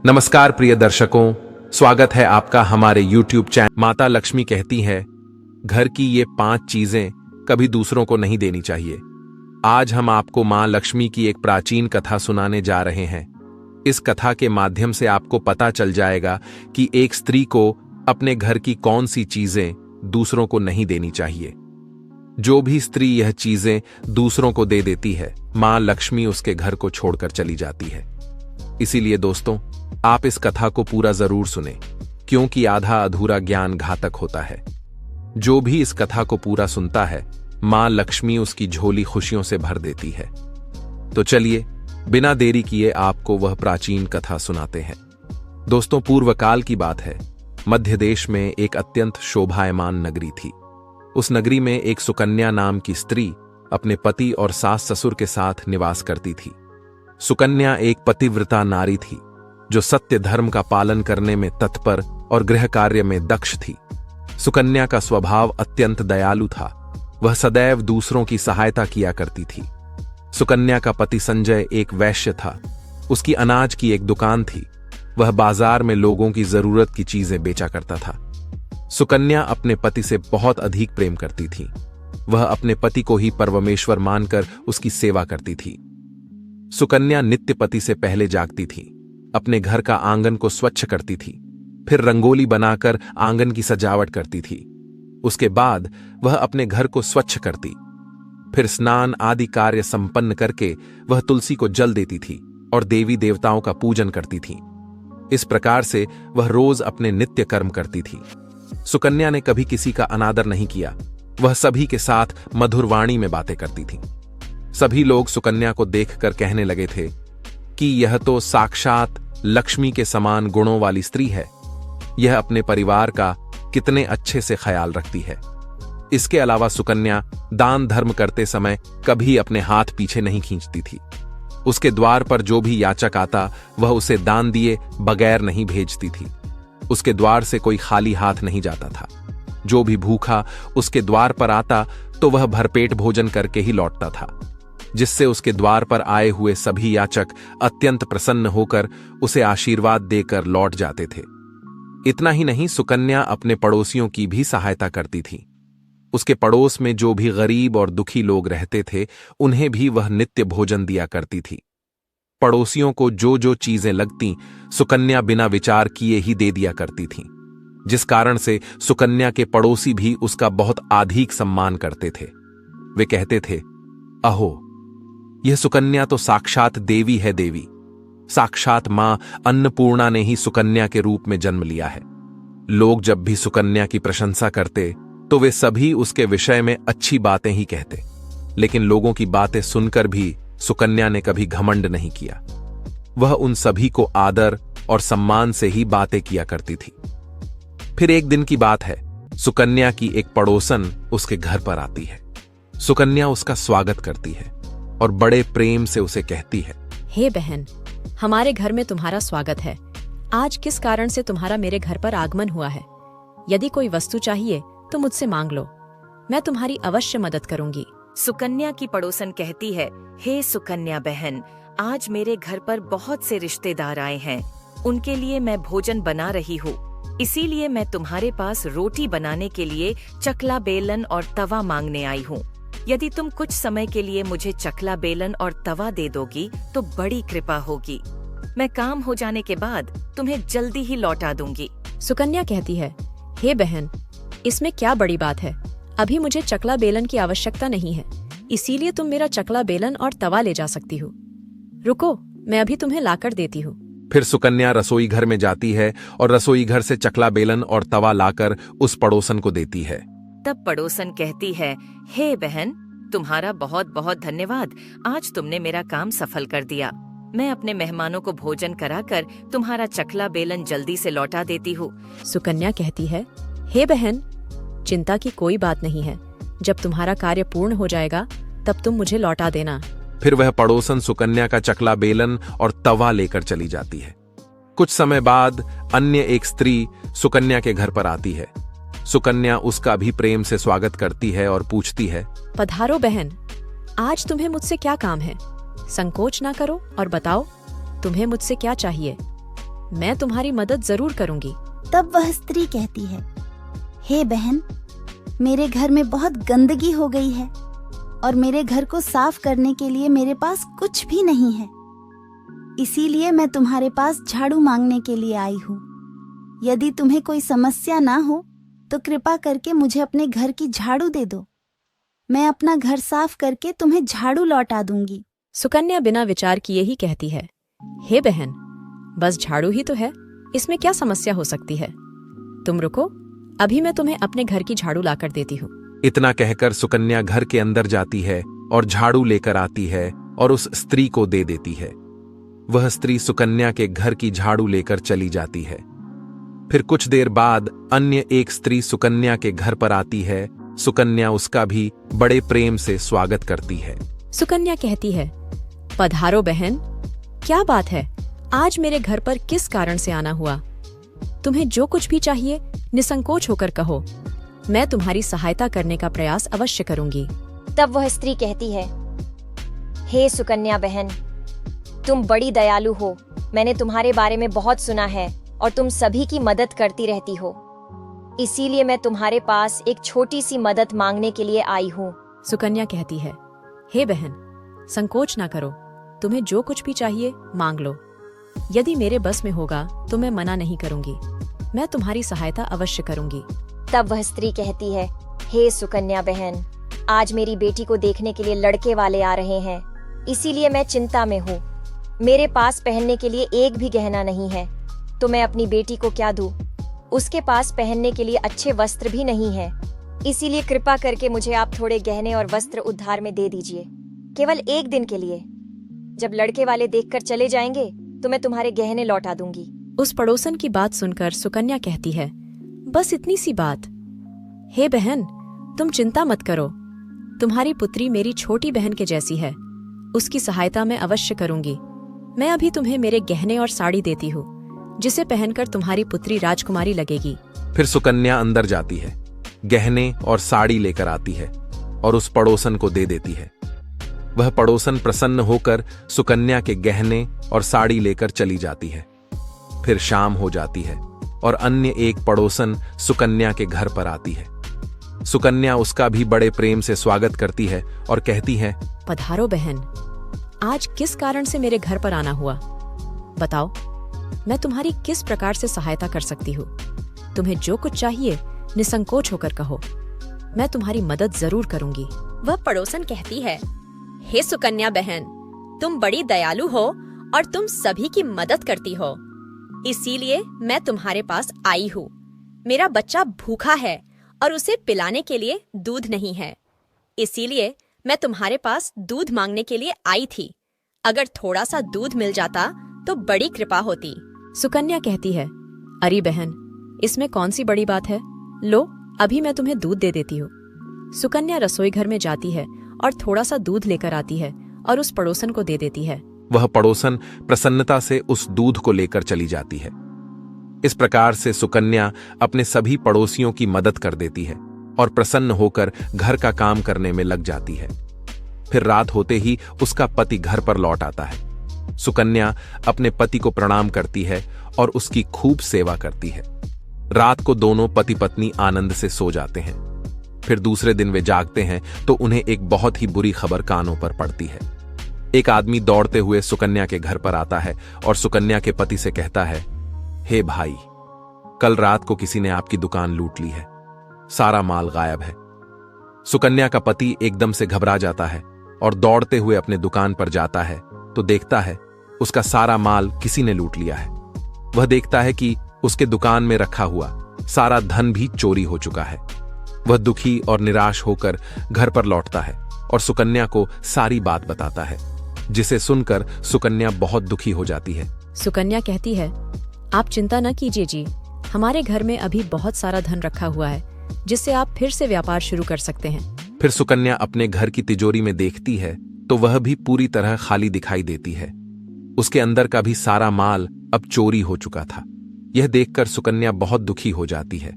नमस्कार प्रिय दर्शकों, स्वागत है आपका हमारे YouTube चैनल। माता लक्ष्मी कहती है, घर की ये 5 चीजें कभी दूसरों को नहीं देनी चाहिए। आज हम आपको मां लक्ष्मी की एक प्राचीन कथा सुनाने जा रहे हैं। इस कथा के माध्यम से आपको पता चल जाएगा कि एक स्त्री को अपने घर की कौन सी चीजें दूसरों को नहीं देनी चाहिए। जो भी स्त्री यह चीजें दूसरों को दे देती है, मां लक्ष्मी उसके घर को छोड़कर चली जाती है। इसीलिए दोस्तों, आप इस कथा को पूरा जरूर सुने, क्योंकि आधा अधूरा ज्ञान घातक होता है। जो भी इस कथा को पूरा सुनता है, मां लक्ष्मी उसकी झोली खुशियों से भर देती है। तो चलिए, बिना देरी किए आपको वह प्राचीन कथा सुनाते हैं। दोस्तों, पूर्व काल की बात है। मध्य देश में एक अत्यंत शोभायमान नगरी थी। उस नगरी में एक सुकन्या नाम की स्त्री अपने पति और सास ससुर के साथ निवास करती थी। सुकन्या एक पतिव्रता नारी थी, जो सत्य धर्म का पालन करने में तत्पर और गृह कार्य में दक्ष थी। सुकन्या का स्वभाव अत्यंत दयालु था। वह सदैव दूसरों की सहायता किया करती थी। सुकन्या का पति संजय एक वैश्य था। उसकी अनाज की एक दुकान थी। वह बाजार में लोगों की जरूरत की चीजें बेचा करता था। सुकन्या अपने पति से बहुत अधिक प्रेम करती थी। वह अपने पति को ही परमेश्वर मानकर उसकी सेवा करती थी। सुकन्या नित्य पति से पहले जागती थी। अपने घर का आंगन को स्वच्छ करती थी, फिर रंगोली बनाकर आंगन की सजावट करती थी। उसके बाद वह अपने घर को स्वच्छ करती, फिर स्नान आदि कार्य संपन्न करके वह तुलसी को जल देती थी और देवी देवताओं का पूजन करती थी। इस प्रकार से वह रोज अपने नित्य कर्म करती थी। सुकन्या ने कभी किसी का अनादर नहीं किया। वह सभी के साथ मधुर वाणी में बातें करती थी। सभी लोग सुकन्या को देखकर कहने लगे थे कि यह तो साक्षात लक्ष्मी के समान गुणों वाली स्त्री है। यह अपने परिवार का कितने अच्छे से ख्याल रखती है। इसके अलावा सुकन्या दान धर्म करते समय कभी अपने हाथ पीछे नहीं खींचती थी। उसके द्वार पर जो भी याचक आता, वह उसे दान दिए बगैर नहीं भेजती थी। उसके द्वार से कोई खाली हाथ नहीं जाता था। जो भी भूखा उसके द्वार पर आता, तो वह भरपेट भोजन करके ही लौटता था, जिससे उसके द्वार पर आए हुए सभी याचक अत्यंत प्रसन्न होकर उसे आशीर्वाद देकर लौट जाते थे। इतना ही नहीं, सुकन्या अपने पड़ोसियों की भी सहायता करती थी। उसके पड़ोस में जो भी गरीब और दुखी लोग रहते थे, उन्हें भी वह नित्य भोजन दिया करती थी। पड़ोसियों को जो जो चीजें लगती, सुकन्या बिना विचार किए ही दे दिया करती थी, जिस कारण से सुकन्या के पड़ोसी भी उसका बहुत अधिक सम्मान करते थे। वे कहते थे, अहो, यह सुकन्या तो साक्षात देवी है। देवी साक्षात मां अन्नपूर्णा ने ही सुकन्या के रूप में जन्म लिया है। लोग जब भी सुकन्या की प्रशंसा करते, तो वे सभी उसके विषय में अच्छी बातें ही कहते। लेकिन लोगों की बातें सुनकर भी सुकन्या ने कभी घमंड नहीं किया। वह उन सभी को आदर और सम्मान से ही बातें किया करती थी। फिर एक दिन की बात है, सुकन्या की एक पड़ोसन उसके घर पर आती है। सुकन्या उसका स्वागत करती है और बड़े प्रेम से उसे कहती है, हे बहन, हमारे घर में तुम्हारा स्वागत है। आज किस कारण से तुम्हारा मेरे घर पर आगमन हुआ है? यदि कोई वस्तु चाहिए तो मुझसे मांग लो, मैं तुम्हारी अवश्य मदद करूंगी। सुकन्या की पड़ोसन कहती है, हे सुकन्या बहन, आज मेरे घर पर बहुत से रिश्तेदार आए हैं। उनके लिए मैं भोजन बना रही हूँ, इसीलिए मैं तुम्हारे पास रोटी बनाने के लिए चकला बेलन और तवा मांगने आई हूँ। यदि तुम कुछ समय के लिए मुझे चकला बेलन और तवा दे दोगी तो बड़ी कृपा होगी। मैं काम हो जाने के बाद तुम्हें जल्दी ही लौटा दूंगी। सुकन्या कहती है, हे बहन, इसमें क्या बड़ी बात है? अभी मुझे चकला बेलन की आवश्यकता नहीं है, इसीलिए तुम मेरा चकला बेलन और तवा ले जा सकती हो। रुको, मैं अभी तुम्हें लाकर देती हूँ। फिर सुकन्या रसोई घर में जाती है और रसोई घर से चकला बेलन और तवा लाकर उस पड़ोसन को देती है। तब पड़ोसन कहती है, हे बहन, तुम्हारा बहुत बहुत धन्यवाद। आज तुमने मेरा काम सफल कर दिया। मैं अपने मेहमानों को भोजन कराकर तुम्हारा चकला बेलन जल्दी से लौटा देती हूँ। सुकन्या कहती है, हे बहन, चिंता की कोई बात नहीं है। जब तुम्हारा कार्य पूर्ण हो जाएगा, तब तुम मुझे लौटा देना। फिर वह पड़ोसन सुकन्या का चकला बेलन और तवा लेकर चली जाती है। कुछ समय बाद अन्य एक स्त्री सुकन्या के घर पर आती है। सुकन्या उसका भी प्रेम से स्वागत करती है और पूछती है, पधारो बहन, आज तुम्हें मुझसे क्या काम है? संकोच ना करो और बताओ, तुम्हें मुझसे क्या चाहिए? मैं तुम्हारी मदद जरूर करूंगी। तब वह स्त्री कहती है, हे बहन, मेरे घर में बहुत गंदगी हो गई है और मेरे घर को साफ करने के लिए मेरे पास कुछ भी नहीं है। इसीलिए मैं तुम्हारे पास झाड़ू मांगने के लिए आई हूँ। यदि तुम्हें कोई समस्या ना हो तो कृपा करके मुझे अपने घर की झाड़ू दे दो। मैं अपना घर साफ करके तुम्हें झाड़ू लौटा दूंगी। सुकन्या बिना विचार किए ही कहती है, हे बहन, बस झाड़ू ही तो है, इसमें क्या समस्या हो सकती है? तुम रुको, अभी मैं तुम्हें अपने घर की झाड़ू लाकर देती हूँ। इतना कहकर सुकन्या घर के अंदर जाती है और झाड़ू लेकर आती है और उस स्त्री को दे देती है। वह स्त्री सुकन्या के घर की झाड़ू लेकर चली जाती है। फिर कुछ देर बाद अन्य एक स्त्री सुकन्या के घर पर आती है। सुकन्या उसका भी बड़े प्रेम से स्वागत करती है। सुकन्या कहती है, पधारो बहन, क्या बात है, आज मेरे घर पर किस कारण से आना हुआ? तुम्हें जो कुछ भी चाहिए निसंकोच होकर कहो, मैं तुम्हारी सहायता करने का प्रयास अवश्य करूंगी। तब वह स्त्री कहती है, हे सुकन्या बहन, तुम बड़ी दयालु हो। मैंने तुम्हारे बारे में बहुत सुना है और तुम सभी की मदद करती रहती हो। इसीलिए मैं तुम्हारे पास एक छोटी सी मदद मांगने के लिए आई हूँ। सुकन्या कहती है, हे बहन, संकोच ना करो, तुम्हें जो कुछ भी चाहिए मांग लो। यदि मेरे बस में होगा तो मैं मना नहीं करूंगी, मैं तुम्हारी सहायता अवश्य करूंगी। तब वह स्त्री कहती है, हे सुकन्या बहन, आज मेरी बेटी को देखने के लिए लड़के वाले आ रहे हैं, इसीलिए मैं चिंता में हूँ। मेरे पास पहनने के लिए एक भी गहना नहीं है, तो मैं अपनी बेटी को क्या दूँ? उसके पास पहनने के लिए अच्छे वस्त्र भी नहीं है, इसीलिए कृपा करके मुझे आप थोड़े गहने और वस्त्र उधार में दे दीजिए, केवल एक दिन के लिए। जब लड़के वाले देखकर चले जाएंगे तो मैं तुम्हारे गहने लौटा दूंगी। उस पड़ोसन की बात सुनकर सुकन्या कहती है, बस इतनी सी बात? हे बहन, तुम चिंता मत करो, तुम्हारी पुत्री मेरी छोटी बहन के जैसी है, उसकी सहायता मैं अवश्य करूंगी। मैं अभी तुम्हें मेरे गहने और साड़ी देती हूँ, जिसे पहनकर तुम्हारी पुत्री राजकुमारी लगेगी। फिर सुकन्या अंदर जाती है, गहने और साड़ी लेकर आती है और उस पड़ोसन को दे देती है। वह पड़ोसन प्रसन्न होकर सुकन्या के गहने और साड़ी लेकर चली जाती है। फिर शाम हो जाती है और अन्य एक पड़ोसन सुकन्या के घर पर आती है। सुकन्या उसका भी बड़े प्रेम से स्वागत करती है और कहती है, पधारो बहन, आज किस कारण से मेरे घर पर आना हुआ? बताओ, मैं तुम्हारी किस प्रकार से सहायता कर सकती हूँ? तुम्हें जो कुछ चाहिए निसंकोच होकर कहो, मैं तुम्हारी मदद जरूर करूंगी। वह पड़ोसन कहती है, हे सुकन्या बहन, तुम बड़ी दयालु हो और तुम सभी की मदद करती हो, इसीलिए मैं तुम्हारे पास आई हूँ। मेरा बच्चा भूखा है और उसे पिलाने के लिए दूध नहीं है, इसीलिए मैं तुम्हारे पास दूध मांगने के लिए आई थी। अगर थोड़ा सा दूध मिल जाता तो बड़ी कृपा होती। सुकन्या कहती है, अरे बहन, इसमें कौन सी बड़ी बात है, लो अभी मैं तुम्हें दूध दे देती हूँ। सुकन्या रसोई घर में जाती है और थोड़ा सा दूध लेकर आती है और उस पड़ोसन को दे देती है। वह पड़ोसन प्रसन्नता से उस दूध को लेकर चली जाती है। इस प्रकार से सुकन्या अपने सभी पड़ोसियों की मदद कर देती है और प्रसन्न होकर घर का काम करने में लग जाती है। फिर रात होते ही उसका पति घर पर लौट आता है। सुकन्या अपने पति को प्रणाम करती है और उसकी खूब सेवा करती है। रात को दोनों पति पत्नी आनंद से सो जाते हैं। फिर दूसरे दिन वे जागते हैं तो उन्हें एक बहुत ही बुरी खबर कानों पर पड़ती है। एक आदमी दौड़ते हुए सुकन्या के घर पर आता है और सुकन्या के पति से कहता है, हे भाई, कल रात को किसी ने आपकी दुकान लूट ली है, सारा माल गायब है। सुकन्या का पति एकदम से घबरा जाता है और दौड़ते हुए अपने दुकान पर जाता है तो देखता है उसका सारा माल किसी ने लूट लिया है। वह देखता है कि उसके दुकान में रखा हुआ सारा धन भी चोरी हो चुका है। वह दुखी और निराश होकर घर पर लौटता है और सुकन्या को सारी बात बताता है, जिसे सुनकर सुकन्या बहुत दुखी हो जाती है। सुकन्या कहती है, आप चिंता न कीजिए जी, हमारे घर में अभी बहुत सारा धन रखा हुआ है, जिससे आप फिर से व्यापार शुरू कर सकते हैं। फिर सुकन्या अपने घर की तिजोरी में देखती है तो वह भी पूरी तरह खाली दिखाई देती है। उसके अंदर का भी सारा माल अब चोरी हो चुका था। यह देखकर सुकन्या बहुत दुखी हो जाती है।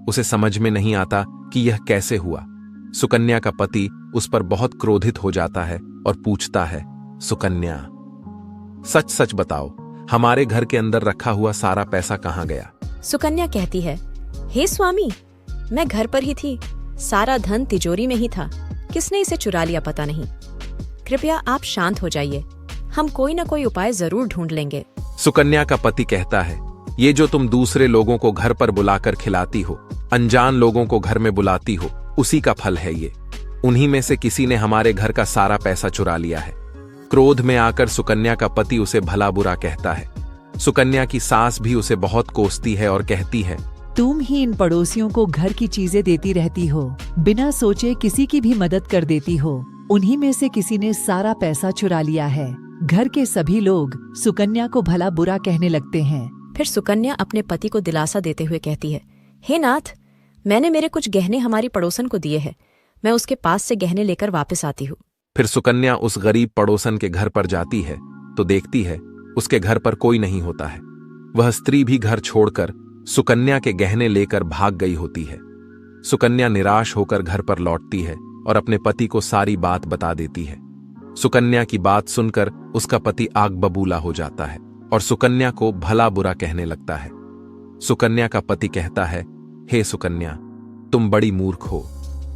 उसे समझ में नहीं आता कि यह कैसे हुआ। सुकन्या का पति उस पर बहुत क्रोधित हो जाता है और पूछता है, सुकन्या, सच सच बताओ, हमारे घर के अंदर रखा हुआ सारा पैसा कहाँ गया? सुकन्या कहती है, हे स्वामी, मैं घर पर ही थी, सारा धन तिजोरी में ही था, किसने इसे चुरा लिया पता नहीं। कृपया आप शांत हो जाइए, हम कोई ना कोई उपाय जरूर ढूंढ लेंगे। सुकन्या का पति कहता है, ये जो तुम दूसरे लोगों को घर पर बुलाकर खिलाती हो, अनजान लोगों को घर में बुलाती हो, उसी का फल है ये। उन्हीं में से किसी ने हमारे घर का सारा पैसा चुरा लिया है। क्रोध में आकर सुकन्या का पति उसे भला बुरा कहता है। सुकन्या की सास भी उसे बहुत कोसती है और कहती है, तुम ही इन पड़ोसियों को घर की चीजें देती रहती हो, बिना सोचे किसी की भी मदद कर देती हो। उन्हीं में से किसी ने सारा पैसा चुरा लिया है। घर के सभी लोग सुकन्या को भला बुरा कहने लगते हैं। फिर सुकन्या अपने पति को दिलासा देते हुए कहती है, हे नाथ, मैंने मेरे कुछ गहने हमारी पड़ोसन को दिए हैं, मैं उसके पास से गहने लेकर वापस आती हूँ। फिर सुकन्या उस गरीब पड़ोसन के घर पर जाती है तो देखती है उसके घर पर कोई नहीं होता है। वह स्त्री भी घर छोड़कर सुकन्या के गहने लेकर भाग गई होती है। सुकन्या निराश होकर घर पर लौटती है और अपने पति को सारी बात बता देती है। सुकन्या की बात सुनकर उसका पति आग बबूला हो जाता है और सुकन्या को भला बुरा कहने लगता है। सुकन्या का पति कहता है, हे सुकन्या, तुम बड़ी मूर्ख हो,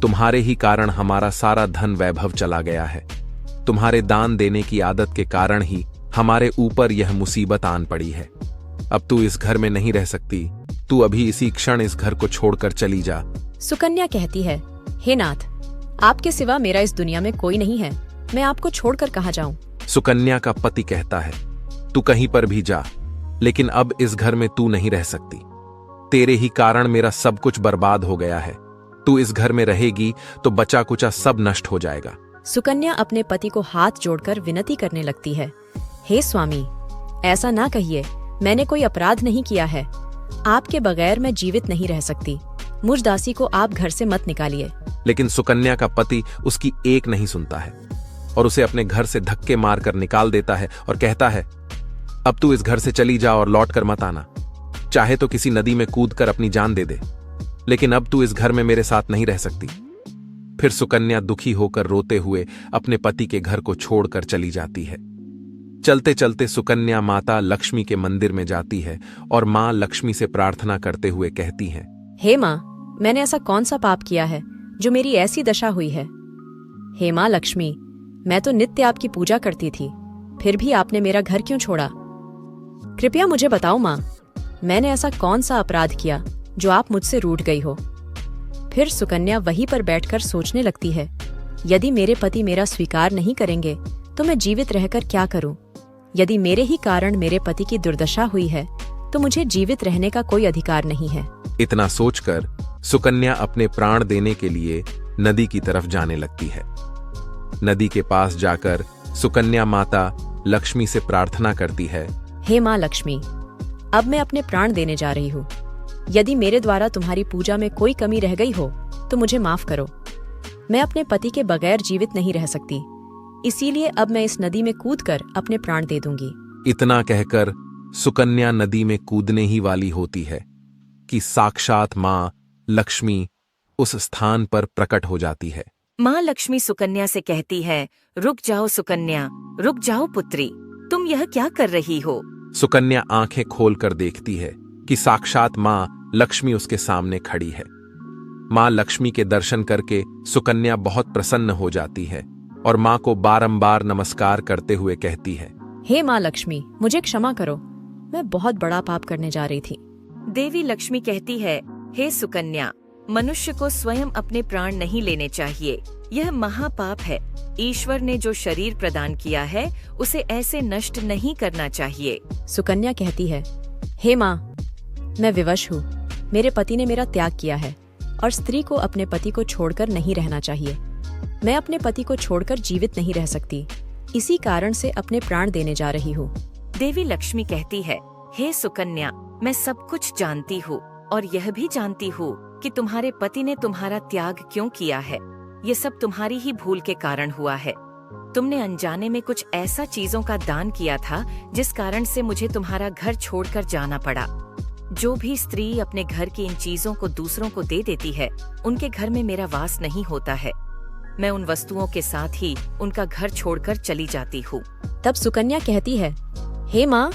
तुम्हारे ही कारण हमारा सारा धन वैभव चला गया है। तुम्हारे दान देने की आदत के कारण ही हमारे ऊपर यह मुसीबत आन पड़ी है। अब तू इस घर में नहीं रह सकती, तू अभी इसी क्षण इस घर को छोड़कर चली जा। सुकन्या कहती है, हे नाथ, आपके सिवा मेरा इस दुनिया में कोई नहीं है, मैं आपको छोड़कर कहाँ जाऊं। सुकन्या का पति कहता है, तू कहीं पर भी जा, लेकिन अब इस घर में तू नहीं रह सकती। तेरे ही कारण मेरा सब कुछ बर्बाद हो गया है। तू इस घर में रहेगी तो बचा कुचा सब नष्ट हो जाएगा। सुकन्या अपने पति को हाथ जोड़कर विनती करने लगती है, हे स्वामी, ऐसा ना कहिए, मैंने कोई अपराध नहीं किया है। आपके बगैर मैं जीवित नहीं रह सकती, मुझ दासी को आप घर से मत निकालिए। लेकिन सुकन्या का पति उसकी एक नहीं सुनता है और उसे अपने घर से धक्के मारकर निकाल देता है और कहता है, अब तू इस घर से चली जा और लौट कर मत आना। चाहे तो किसी नदी में कूदकर अपनी जान दे दे, लेकिन अब तू इस घर में मेरे साथ नहीं रह सकती। फिर सुकन्या दुखी होकर रोते हुए अपने पति के घर को छोड़कर चली जाती है। चलते चलते सुकन्या माता लक्ष्मी के मंदिर में जाती है और मां लक्ष्मी से प्रार्थना करते हुए कहती है, हे माँ, मैंने ऐसा कौन सा पाप किया है जो मेरी ऐसी दशा हुई है। हे माँ लक्ष्मी, मैं तो नित्य आपकी पूजा करती थी, फिर भी आपने मेरा घर क्यों छोड़ा? कृपया मुझे बताओ माँ, मैंने ऐसा कौन सा अपराध किया जो आप मुझसे रूठ गई हो। फिर सुकन्या वहीं पर बैठकर सोचने लगती है, यदि मेरे पति मेरा स्वीकार नहीं करेंगे तो मैं जीवित रहकर क्या करूं? यदि मेरे ही कारण मेरे पति की दुर्दशा हुई है तो मुझे जीवित रहने का कोई अधिकार नहीं है। इतना सोचकर सुकन्या अपने प्राण देने के लिए नदी की तरफ जाने लगती है। नदी के पास जाकर सुकन्या माता लक्ष्मी से प्रार्थना करती है, हे माँ लक्ष्मी, अब मैं अपने प्राण देने जा रही हूँ। यदि मेरे द्वारा तुम्हारी पूजा में कोई कमी रह गई हो तो मुझे माफ करो। मैं अपने पति के बगैर जीवित नहीं रह सकती, इसीलिए अब मैं इस नदी में कूदकर अपने प्राण दे दूंगी। इतना कहकर सुकन्या नदी में कूदने ही वाली होती है कि साक्षात मां लक्ष्मी उस स्थान पर प्रकट हो जाती है। माँ लक्ष्मी सुकन्या से कहती है, रुक जाओ सुकन्या, रुक जाओ पुत्री, तुम यह क्या कर रही हो? सुकन्या आंखें खोलकर देखती है कि साक्षात मां लक्ष्मी उसके सामने खड़ी है। मां लक्ष्मी के दर्शन करके सुकन्या बहुत प्रसन्न हो जाती है और मां को बारंबार नमस्कार करते हुए कहती है, हे माँ लक्ष्मी, मुझे क्षमा करो, मैं बहुत बड़ा पाप करने जा रही थी। देवी लक्ष्मी कहती है, हे सुकन्या, मनुष्य को स्वयं अपने प्राण नहीं लेने चाहिए, यह महापाप है। ईश्वर ने जो शरीर प्रदान किया है उसे ऐसे नष्ट नहीं करना चाहिए। सुकन्या कहती है, हे माँ, मैं विवश हूँ, मेरे पति ने मेरा त्याग किया है और स्त्री को अपने पति को छोड़कर नहीं रहना चाहिए। मैं अपने पति को छोड़कर जीवित नहीं रह सकती, इसी कारण से अपने प्राण देने जा रही हूँ। देवी लक्ष्मी कहती है, हे सुकन्या, मैं सब कुछ जानती हूँ और यह भी जानती हूँ कि तुम्हारे पति ने तुम्हारा त्याग क्यों किया है। ये सब तुम्हारी ही भूल के कारण हुआ है। तुमने अनजाने में कुछ ऐसा चीजों का दान किया था जिस कारण से मुझे तुम्हारा घर छोड़कर जाना पड़ा। जो भी स्त्री अपने घर की इन चीजों को दूसरों को दे देती है, उनके घर में मेरा वास नहीं होता है। मैं उन वस्तुओं के साथ ही उनका घर छोड़कर चली जाती हूँ। तब सुकन्या कहती है, हे माँ,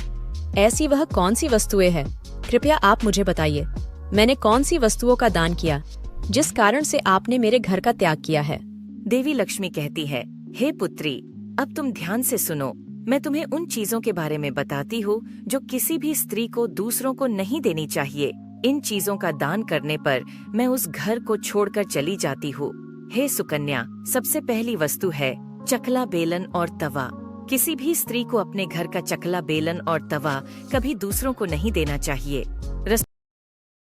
ऐसी वह कौन सी वस्तुएं हैं? कृपया आप मुझे बताइए, मैंने कौन सी वस्तुओं का दान किया जिस कारण से आपने मेरे घर का त्याग किया है? देवी लक्ष्मी कहती है, हे पुत्री, अब तुम ध्यान से सुनो। मैं तुम्हें उन चीजों के बारे में बताती हूँ जो किसी भी स्त्री को दूसरों को नहीं देनी चाहिए। इन चीजों का दान करने पर मैं उस घर को छोड़कर चली जाती हूँ। हे सुकन्या, सबसे पहली वस्तु है चकला बेलन और तवा। किसी भी स्त्री को अपने घर का चकला बेलन और तवा कभी दूसरों को नहीं देना चाहिए।